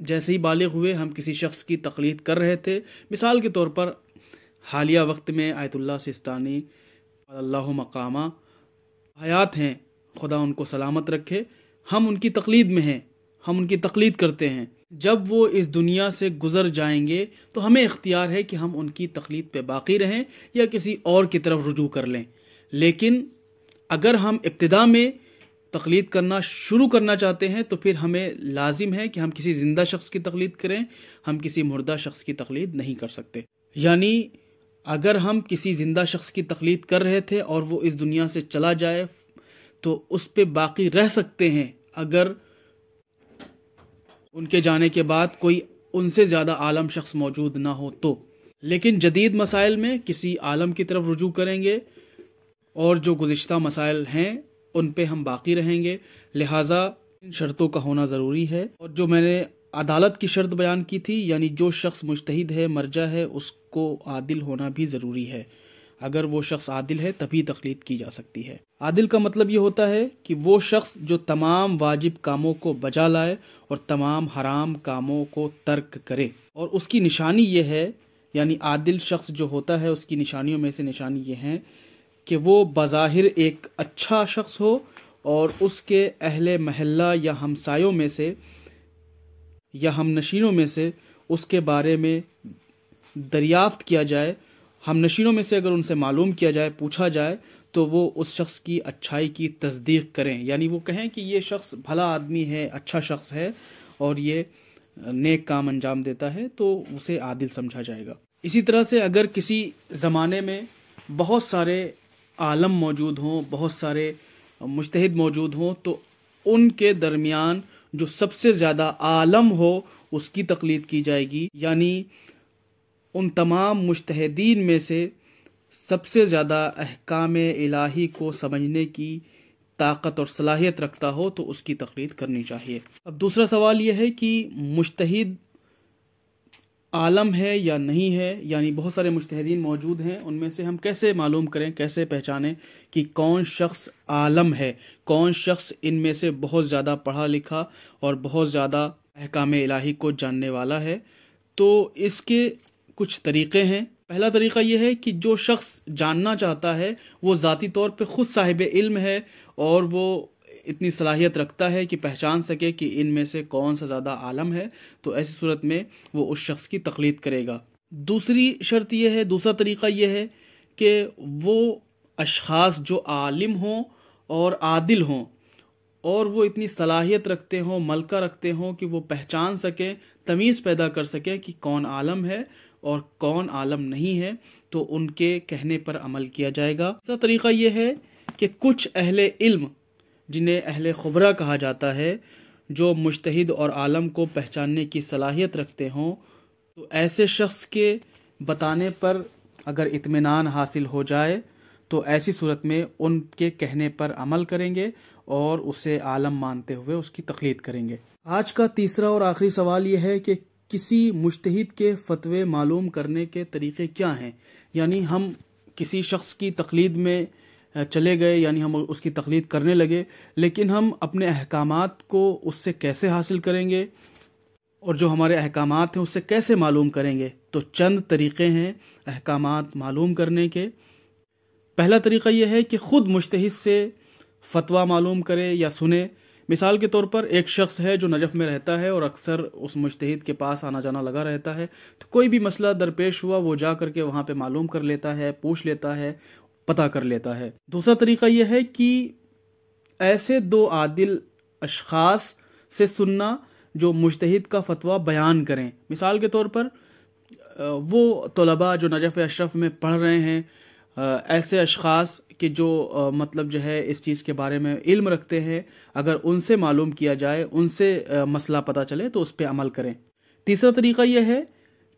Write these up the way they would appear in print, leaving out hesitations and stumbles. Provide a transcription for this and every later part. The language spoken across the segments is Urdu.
جیسے ہی بالغ ہوئے ہم کسی شخص کی تقلید کر رہے تھے. مثال کے طور پر حالیہ وقت میں آیت اللہ سستانی اللہ مقامہ حیات ہیں، خدا ان کو سلامت رکھے، ہم ان کی تقلید میں ہیں، ہم ان کی تقلید کرتے ہیں. جب وہ اس دنیا سے گزر جائیں گے تو ہمیں اختیار ہے کہ ہم ان کی تقلید پہ باقی رہیں یا کسی اور کی طرف رجوع کر لیں. لیکن اگر ہم ابتدا میں تقلید کرنا شروع کرنا چاہتے ہیں تو پھر ہمیں لازم ہے کہ ہم کسی زندہ شخص کی تقلید کریں، ہم کسی مردہ شخص کی تقلید نہیں کر سکتے. یعنی اگر ہم کسی زندہ شخص کی تقلید کر رہے تھے اور وہ اس دنیا سے چلا جائے تو اس پہ باقی رہ سکتے ہیں اگر ان کے جانے کے بعد کوئی ان سے زیادہ عالم شخص موجود نہ ہو تو. لیکن جدید مسائل میں کسی عالم کی طرف رجوع کریں گے اور جو گزشتہ مسائل ہیں ان پہ ہم باقی رہیں گے. لہٰذا ان شرطوں کا ہونا ضروری ہے. اور جو میں نے عدالت کی شرط بیان کی تھی، یعنی جو شخص مجتہد ہے، مرجع ہے، اس کو عادل ہونا بھی ضروری ہے. اگر وہ شخص عادل ہے تبھی تقلید کی جا سکتی ہے. عادل کا مطلب یہ ہوتا ہے کہ وہ شخص جو تمام واجب کاموں کو بجا لائے اور تمام حرام کاموں کو ترک کرے. اور اس کی نشانی یہ ہے، یعنی عادل شخص جو ہوتا ہے اس کی نشانیوں میں سے نشانی یہ ہے کہ وہ بظاہر ایک اچھا شخص ہو اور اس کے اہل محلہ یا ہمسایوں میں سے یا ہم نشینوں میں سے اس کے بارے میں دریافت کیا جائے. ہم نشینوں میں سے اگر ان سے معلوم کیا جائے، پوچھا جائے تو وہ اس شخص کی اچھائی کی تصدیق کریں. یعنی وہ کہیں کہ یہ شخص بھلا آدمی ہے، اچھا شخص ہے اور یہ نیک کام انجام دیتا ہے، تو اسے عادل سمجھا جائے گا. اسی طرح سے اگر کسی زمانے میں بہت سارے عالم موجود ہوں، بہت سارے مجتہد موجود ہوں، تو ان کے درمیان جو سب سے زیادہ عالم ہو اس کی تقلید کی جائے گی. یعنی ان تمام مجتہدین میں سے سب سے زیادہ احکام الہی کو سمجھنے کی طاقت اور صلاحیت رکھتا ہو تو اس کی تقلید کرنی چاہیے. اب دوسرا سوال یہ ہے کہ مجتہد عالم ہے یا نہیں ہے. یعنی بہت سارے مجتہدین موجود ہیں، ان میں سے ہم کیسے معلوم کریں، کیسے پہچانیں کہ کون شخص عالم ہے، کون شخص ان میں سے بہت زیادہ پڑھا لکھا اور بہت زیادہ احکام الہی کو جاننے والا ہے. تو اس کے کچھ طریقے ہیں. پہلا طریقہ یہ ہے کہ جو شخص جاننا چاہتا ہے وہ ذاتی طور پہ خود صاحب علم ہے اور وہ اتنی صلاحیت رکھتا ہے کہ پہچان سکے کہ ان میں سے کون سا زیادہ عالم ہے، تو ایسی صورت میں وہ اس شخص کی تقلید کرے گا. دوسری شرط یہ ہے، دوسرا طریقہ یہ ہے کہ وہ اشخاص جو عالم ہوں اور عادل ہوں اور وہ اتنی صلاحیت رکھتے ہوں، ملکہ رکھتے ہوں کہ وہ پہچان سکیں، تمیز پیدا کر سکیں کہ کون عالم ہے اور کون عالم نہیں ہے، تو ان کے کہنے پر عمل کیا جائے گا. تیسرا طریقہ یہ ہے کہ کچھ اہل علم جنہیں اہل خبرہ کہا جاتا ہے، جو مجتہد اور عالم کو پہچاننے کی صلاحیت رکھتے ہوں، تو ایسے شخص کے بتانے پر اگر اطمینان حاصل ہو جائے تو ایسی صورت میں ان کے کہنے پر عمل کریں گے اور اسے عالم مانتے ہوئے اس کی تقلید کریں گے. آج کا تیسرا اور آخری سوال یہ ہے کہ کسی مجتہد کے فتوے معلوم کرنے کے طریقے کیا ہیں. یعنی ہم کسی شخص کی تقلید میں چلے گئے، یعنی ہم اس کی تقلید کرنے لگے، لیکن ہم اپنے احکامات کو اس سے کیسے حاصل کریں گے اور جو ہمارے احکامات ہیں اس سے کیسے معلوم کریں گے. تو چند طریقے ہیں احکامات معلوم کرنے کے. پہلا طریقہ یہ ہے کہ خود مجتہد سے فتویٰ معلوم کرے یا سنے. مثال کے طور پر ایک شخص ہے جو نجف میں رہتا ہے اور اکثر اس مجتہد کے پاس آنا جانا لگا رہتا ہے، تو کوئی بھی مسئلہ درپیش ہوا وہ جا کر کے وہاں پہ معلوم کر لیتا ہے، پوچھ لیتا ہے، پتہ کر لیتا ہے. دوسرا طریقہ یہ ہے کہ ایسے دو عادل اشخاص سے سننا جو مجتہد کا فتویٰ بیان کریں. مثال کے طور پر وہ طلباء جو نجف اشرف میں پڑھ رہے ہیں، ایسے اشخاص کہ جو مطلب جو ہے اس چیز کے بارے میں علم رکھتے ہیں، اگر ان سے معلوم کیا جائے، ان سے مسئلہ پتہ چلے تو اس پہ عمل کریں. تیسرا طریقہ یہ ہے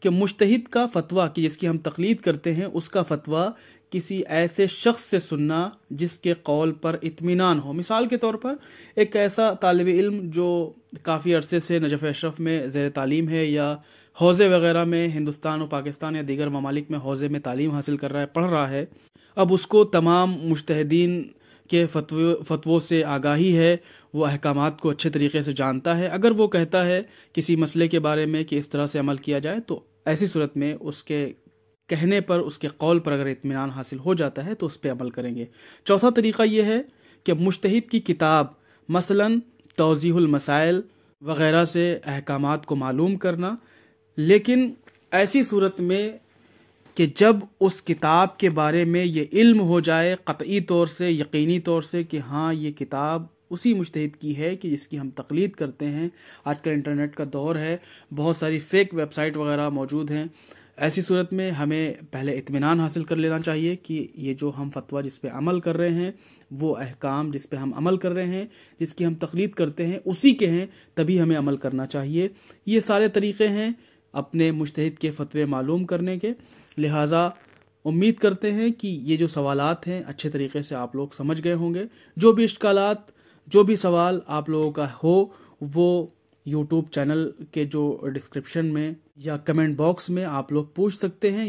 کہ مجتہد کا فتویٰ کہ جس کی ہم تقلید کرتے ہیں اس کا فتویٰ کسی ایسے شخص سے سننا جس کے قول پر اطمینان ہو. مثال کے طور پر ایک ایسا طالب علم جو کافی عرصے سے نجف اشرف میں زیر تعلیم ہے یا حوزے وغیرہ میں ہندوستان و پاکستان یا دیگر ممالک میں حوزے میں تعلیم حاصل کر رہا ہے، پڑھ رہا ہے، اب اس کو تمام مجتہدین کے فتووں سے آگاہی ہے، وہ احکامات کو اچھے طریقے سے جانتا ہے. اگر وہ کہتا ہے کسی مسئلے کے بارے میں کہ اس طرح سے عمل کیا جائے، تو ایسی صورت میں اس کے کہنے پر، اس کے قول پر اگر اطمینان حاصل ہو جاتا ہے تو اس پہ عمل کریں گے. چوتھا طریقہ یہ ہے کہ مجتہد کی کتاب مثلاً توضیح المسائل وغیرہ سے احکامات کو معلوم کرنا، لیکن ایسی صورت میں کہ جب اس کتاب کے بارے میں یہ علم ہو جائے قطعی طور سے، یقینی طور سے کہ ہاں یہ کتاب اسی مجتہد کی ہے کہ جس کی ہم تقلید کرتے ہیں. آج کل انٹرنیٹ کا دور ہے، بہت ساری فیک ویب سائٹ وغیرہ موجود ہیں. ایسی صورت میں ہمیں پہلے اطمینان حاصل کر لینا چاہیے کہ یہ جو ہم فتویٰ جس پہ عمل کر رہے ہیں، وہ احکام جس پہ ہم عمل کر رہے ہیں، جس کی ہم تقلید کرتے ہیں، اسی کے ہیں، تبھی ہمیں عمل کرنا چاہیے. یہ سارے طریقے ہیں اپنے مجتہد کے فتوے معلوم کرنے کے. لہٰذا امید کرتے ہیں کہ یہ جو سوالات ہیں اچھے طریقے سے آپ لوگ سمجھ گئے ہوں گے. جو بھی اشکالات، جو بھی سوال آپ لوگوں کا ہو، وہ یوٹیوب چینل کے جو ڈسکرپشن میں یا کمنٹ باکس میں آپ لوگ پوچھ سکتے ہیں.